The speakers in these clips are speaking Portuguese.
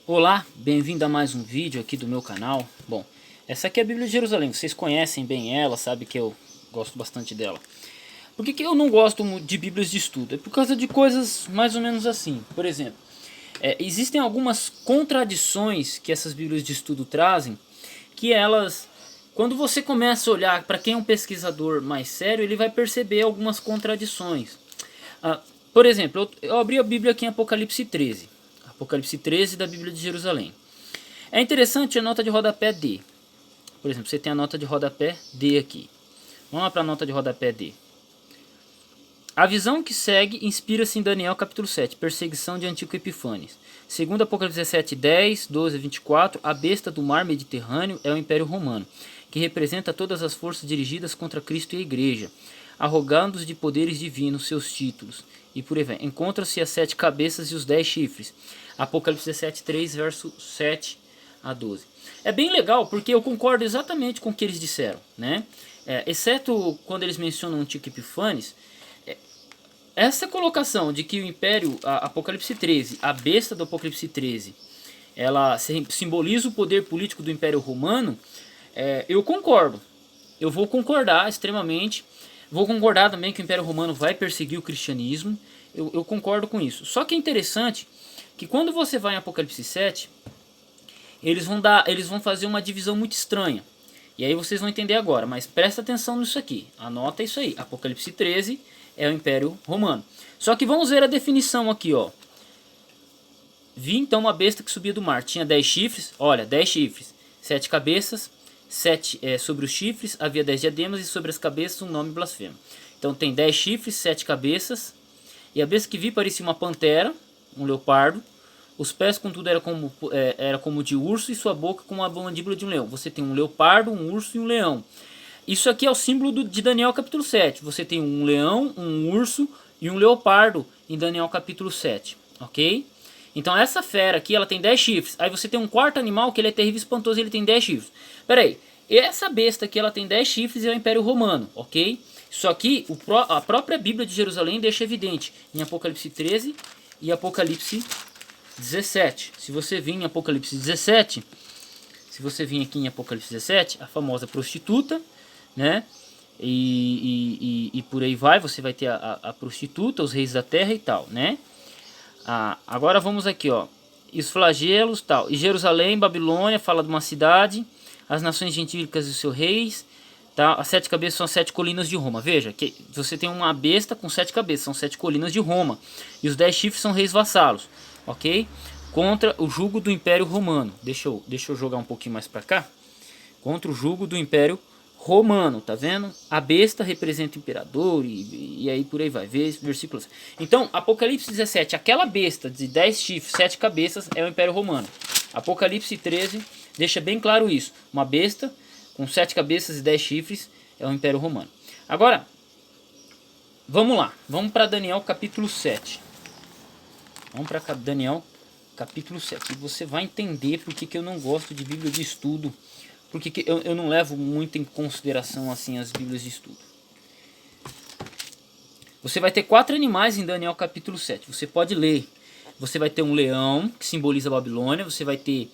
Olá, bem-vindo a mais um vídeo aqui do meu canal. Bom, essa aqui é a Bíblia de Jerusalém, vocês conhecem bem ela, sabe que eu gosto bastante dela. Por que eu não gosto de Bíblias de estudo? É por causa de coisas mais ou menos assim. Por exemplo, existem algumas contradições que essas Bíblias de estudo trazem, que elas, quando você começa a olhar, para quem é um pesquisador mais sério, ele vai perceber algumas contradições. Ah, por exemplo, eu abri a Bíblia aqui em Apocalipse 13. Apocalipse 13 da Bíblia de Jerusalém. É interessante a nota de rodapé D. Por exemplo, você tem a nota de rodapé D aqui. Vamos lá para a nota de rodapé D. A visão que segue inspira-se em Daniel capítulo 7, perseguição de Antíoco Epifanes. Segundo Apocalipse 17, 10, 12 a 24, a besta do mar Mediterrâneo é o Império Romano, que representa todas as forças dirigidas contra Cristo e a Igreja, arrogando-os de poderes divinos seus títulos. E por aí vai. Encontram-se as 7 cabeças e os 10 chifres. Apocalipse 17, 3, verso 7 a 12. É bem legal porque eu concordo exatamente com o que eles disseram, né? Exceto quando eles mencionam Antíoco Epifanes. Essa colocação de que o Império, Apocalipse 13, a besta do Apocalipse 13, ela simboliza o poder político do Império Romano, eu concordo. Eu vou concordar extremamente. Vou concordar também que o Império Romano vai perseguir o cristianismo. Eu concordo com isso. Só que é interessante que quando você vai em Apocalipse 7, eles vão fazer uma divisão muito estranha. E aí vocês vão entender agora, mas presta atenção nisso aqui. Anota isso aí. Apocalipse 13 é o Império Romano. Só que vamos ver a definição aqui, ó. Vi então uma besta que subia do mar. Tinha 10 chifres. Olha, 10 chifres. 7 cabeças. 7 sobre os chifres havia 10 diademas e sobre as cabeças um nome blasfemo. Então tem 10 chifres, 7 cabeças. E a besta que vi parecia uma pantera, um leopardo. Os pés, contudo, era como de urso e sua boca como a mandíbula de um leão. Você tem um leopardo, um urso e um leão. Isso aqui é o símbolo de Daniel capítulo 7. Você tem um leão, um urso e um leopardo em Daniel capítulo 7. Ok? Então essa fera aqui, ela tem 10 chifres. Aí você tem um quarto animal que ele é terrível e espantoso e ele tem 10 chifres. Pera aí. Essa besta aqui, ela tem 10 chifres e é o Império Romano. Ok? Isso aqui, a própria Bíblia de Jerusalém deixa evidente em Apocalipse 13 e Apocalipse 17. Se você vir em Apocalipse 17, se você vir aqui em Apocalipse 17, a famosa prostituta, né? E por aí vai, você vai ter a prostituta, os reis da terra e tal, né? Agora vamos aqui, ó. E os flagelos, tal. E Jerusalém, Babilônia, fala de uma cidade, as nações gentílicas e os seus reis, tá? As 7 cabeças são as 7 colinas de Roma. Veja que você tem uma besta com 7 cabeças, são 7 colinas de Roma. E os 10 chifres são reis vassalos, ok? Contra o jugo do Império Romano. Deixa eu jogar um pouquinho mais para cá. Contra o jugo do Império Romano, tá vendo? A besta representa o imperador e aí por aí vai, versículos. Então, Apocalipse 17, aquela besta de 10 chifres, 7 cabeças é o Império Romano. Apocalipse 13 deixa bem claro isso. Uma besta com 7 cabeças e 10 chifres é o Império Romano. Agora, vamos lá. Vamos para Daniel capítulo 7. Vamos para Daniel capítulo 7. E você vai entender porque que eu não gosto de Bíblia de estudo. Porque eu não levo muito em consideração assim as Bíblias de estudo. Você vai ter 4 animais em Daniel capítulo 7. Você pode ler. Você vai ter um leão, que simboliza a Babilônia. Você vai ter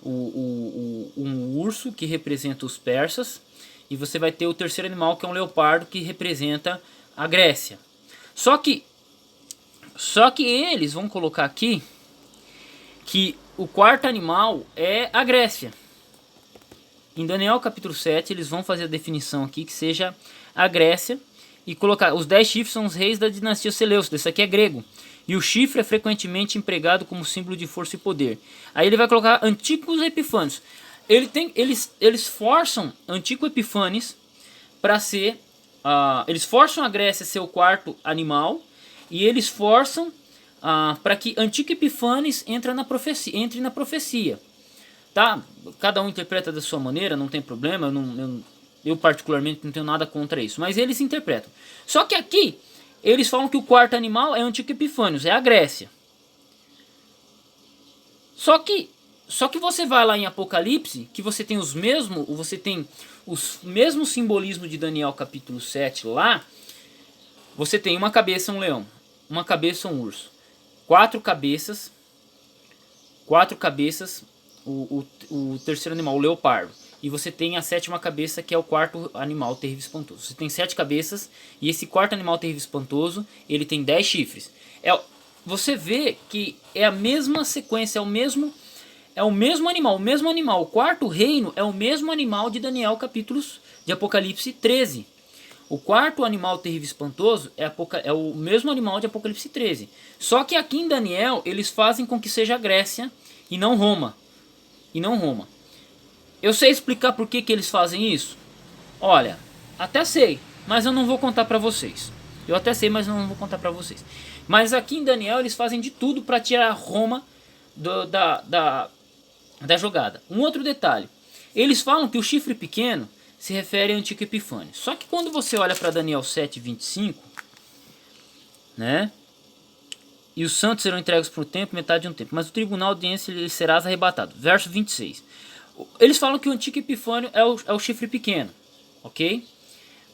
um urso, que representa os persas. E você vai ter o terceiro animal, que é um leopardo, que representa a Grécia. Só que eles vão colocar aqui que o quarto animal é a Grécia. Em Daniel capítulo 7, eles vão fazer a definição aqui que seja a Grécia e colocar os 10 chifres são os reis da dinastia Seleucida. Isso aqui é grego. E o chifre é frequentemente empregado como símbolo de força e poder. Aí ele vai colocar Antíoco Epifanes. Eles forçam Antíoco Epifanes para ser... eles forçam a Grécia a ser o quarto animal e eles forçam para que Antíoco Epifanes entre na profecia. Tá? Cada um interpreta da sua maneira, não tem problema, eu particularmente não tenho nada contra isso, mas eles interpretam. Só que aqui, eles falam que o quarto animal é Antíoco Epifânios, é a Grécia. Só que você vai lá em Apocalipse, que você tem os mesmos simbolismos de Daniel capítulo 7 lá, você tem uma cabeça um leão, uma cabeça um urso, 4 cabeças, 4 cabeças, o terceiro animal, o leopardo. E você tem a 7ª cabeça, que é o quarto animal terrível espantoso. Você tem 7 cabeças, e esse quarto animal terrível espantoso, ele tem 10 chifres. Você vê que é a mesma sequência, é o mesmo animal, o mesmo animal. O quarto reino é o mesmo animal de Daniel, capítulos de Apocalipse 13. O quarto animal terrível espantoso é o mesmo animal de Apocalipse 13. Só que aqui em Daniel, eles fazem com que seja a Grécia e não Roma. Eu sei explicar por que eles fazem isso? Olha, até sei, mas eu não vou contar pra vocês. Eu até sei, mas não vou contar pra vocês. Mas aqui em Daniel eles fazem de tudo pra tirar Roma da jogada. Um outro detalhe. Eles falam que o chifre pequeno se refere ao Antico Epifânio. Só que quando você olha para Daniel 7:25, né? E os santos serão entregues por um tempo, metade de um tempo. Mas o tribunal de audiência lhe será arrebatado. Verso 26. Eles falam que o Antico Epifânio é o chifre pequeno. Ok?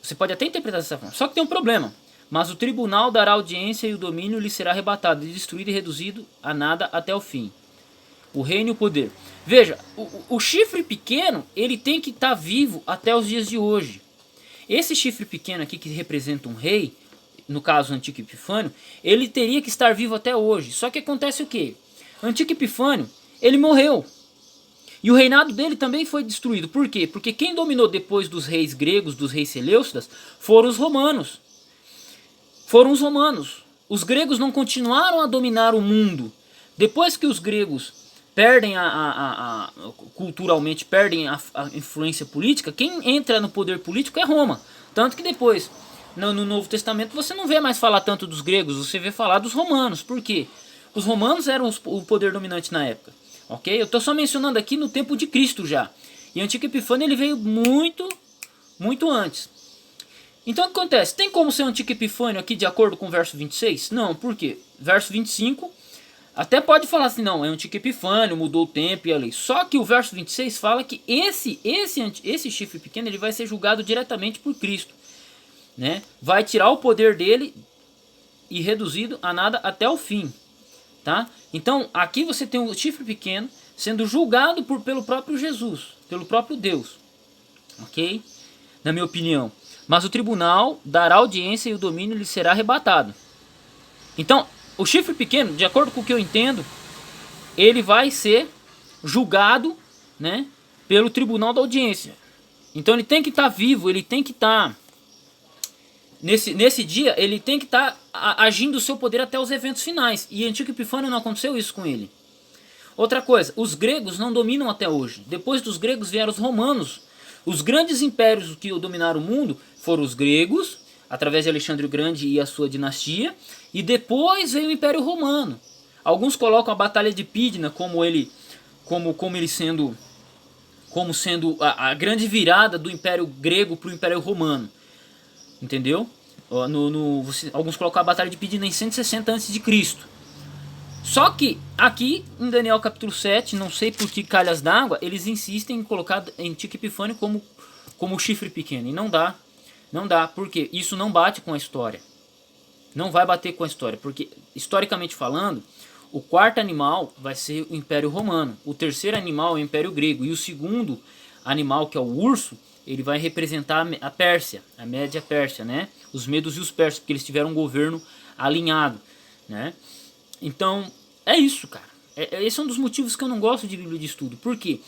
Você pode até interpretar dessa forma. Só que tem um problema. Mas o tribunal dará audiência e o domínio lhe será arrebatado, destruído e reduzido a nada até o fim. O reino e o poder. Veja, o chifre pequeno, ele tem que estar vivo até os dias de hoje. Esse chifre pequeno aqui, que representa um rei, no caso o Antico Epifânio, ele teria que estar vivo até hoje. Só que acontece o quê? O Antico Epifânio, ele morreu. E o reinado dele também foi destruído. Por quê? Porque quem dominou depois dos reis gregos, dos reis seleucidas, foram os romanos. Os gregos não continuaram a dominar o mundo. Depois que os gregos perdem culturalmente perdem a influência política, quem entra no poder político é Roma. Tanto que depois, no Novo Testamento, você não vê mais falar tanto dos gregos, você vê falar dos romanos. Por quê? Os romanos eram o poder dominante na época. Ok? Eu estou só mencionando aqui no tempo de Cristo já. E o Antigo Epifânio ele veio muito, muito antes. Então o que acontece? Tem como ser um Antigo Epifânio aqui de acordo com o verso 26? Não, por quê? Verso 25... Até pode falar assim, não, é um Antigo Epifânio, mudou o tempo e a lei. Só que o verso 26 fala que esse chifre pequeno ele vai ser julgado diretamente por Cristo. Né? Vai tirar o poder dele e reduzido a nada até o fim. Tá? Então aqui você tem o chifre pequeno sendo julgado pelo próprio Jesus, pelo próprio Deus. Ok? Na minha opinião. Mas o tribunal dará audiência e o domínio lhe será arrebatado. Então... o chifre pequeno, de acordo com o que eu entendo, ele vai ser julgado, né, pelo tribunal da audiência. Então ele tem que estar vivo, ele tem que estar... Nesse dia, ele tem que estar agindo o seu poder até os eventos finais. E Antigo Epifânio não aconteceu isso com ele. Outra coisa, os gregos não dominam até hoje. Depois dos gregos vieram os romanos. Os grandes impérios que dominaram o mundo foram os gregos, através de Alexandre o Grande e a sua dinastia, e depois veio o Império Romano. Alguns colocam a Batalha de Pydna como sendo a grande virada do Império Grego para o Império Romano. Entendeu? Alguns colocam a Batalha de Pydna em 160 a.C. Só que aqui em Daniel capítulo 7, não sei por que calhas d'água, eles insistem em colocar Antigo Epifânio como chifre pequeno. E não dá. Não dá, porque isso não bate com a história. Não vai bater com a história, porque historicamente falando, o quarto animal vai ser o Império Romano. O terceiro animal é o Império Grego. E o segundo animal, que é o urso, ele vai representar a Pérsia, a Média Pérsia, né? Os medos e os persas, porque eles tiveram um governo alinhado, né? Então, é isso, cara. Esse é um dos motivos que eu não gosto de Bíblia de estudo. Por quê?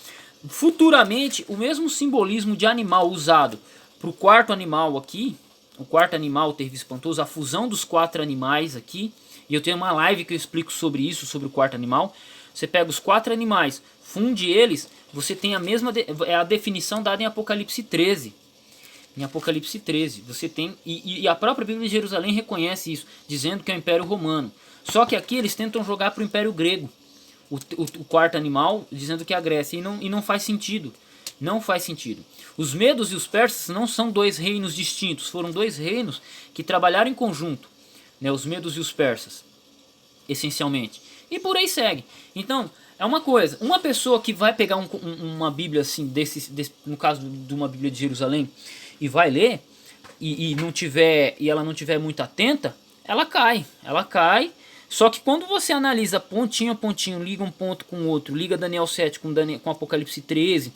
Futuramente, o mesmo simbolismo de animal usado para o quarto animal aqui, o quarto animal terrível espantoso, a fusão dos 4 animais aqui, e eu tenho uma live que eu explico sobre isso, sobre o quarto animal. Você pega os 4 animais, funde eles, você tem a definição dada em Apocalipse 13. Em Apocalipse 13, você tem, e a própria Bíblia de Jerusalém reconhece isso, dizendo que é o Império Romano. Só que aqui eles tentam jogar para o Império Grego, o quarto animal, dizendo que é a Grécia, e não faz sentido. Não faz sentido. Os medos e os persas não são 2 reinos distintos, foram 2 reinos que trabalharam em conjunto, né, os medos e os persas, essencialmente. E por aí segue. Então, é uma coisa, uma pessoa que vai pegar uma Bíblia assim, no caso de uma Bíblia de Jerusalém, e vai ler, e ela não tiver muito atenta, ela cai. Só que quando você analisa pontinho a pontinho, liga um ponto com o outro, liga Daniel 7 com Apocalipse 13,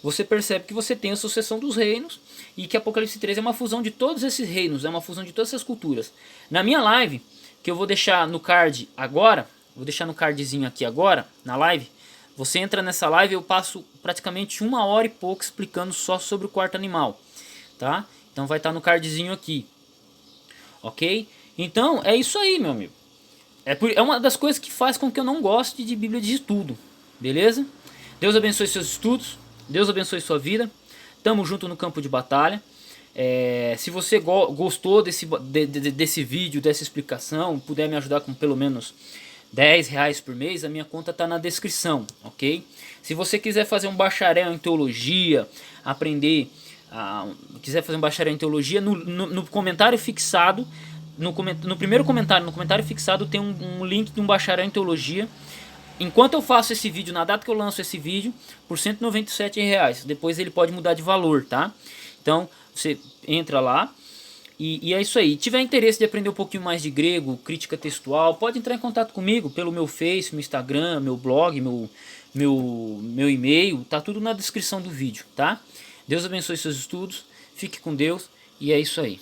você percebe que você tem a sucessão dos reinos e que Apocalipse 13 é uma fusão de todos esses reinos, é uma fusão de todas essas culturas. Na minha live, que eu vou deixar no card agora, vou deixar no cardzinho aqui agora, na live, você entra nessa live, eu passo praticamente 1 hora e pouco explicando só sobre o quarto animal, tá? Então vai estar no cardzinho aqui, ok? Então é isso aí, meu amigo. É uma das coisas que faz com que eu não goste de Bíblia de estudo, beleza? Deus abençoe seus estudos, Deus abençoe sua vida, tamo junto no campo de batalha. Se você gostou desse vídeo, dessa explicação, puder me ajudar com pelo menos R$ 10 por mês, a minha conta tá na descrição, ok? Se você quiser fazer um bacharel em teologia, quiser fazer um bacharel em teologia, no comentário fixado, no primeiro comentário, no comentário fixado tem um link de um bacharel em teologia. Enquanto eu faço esse vídeo, na data que eu lanço esse vídeo, por R$ 197, depois ele pode mudar de valor, tá? Então, você entra lá e é isso aí. Se tiver interesse de aprender um pouquinho mais de grego, crítica textual, pode entrar em contato comigo pelo meu Face, meu Instagram, meu blog, meu e-mail, tá tudo na descrição do vídeo, tá? Deus abençoe seus estudos, fique com Deus e é isso aí.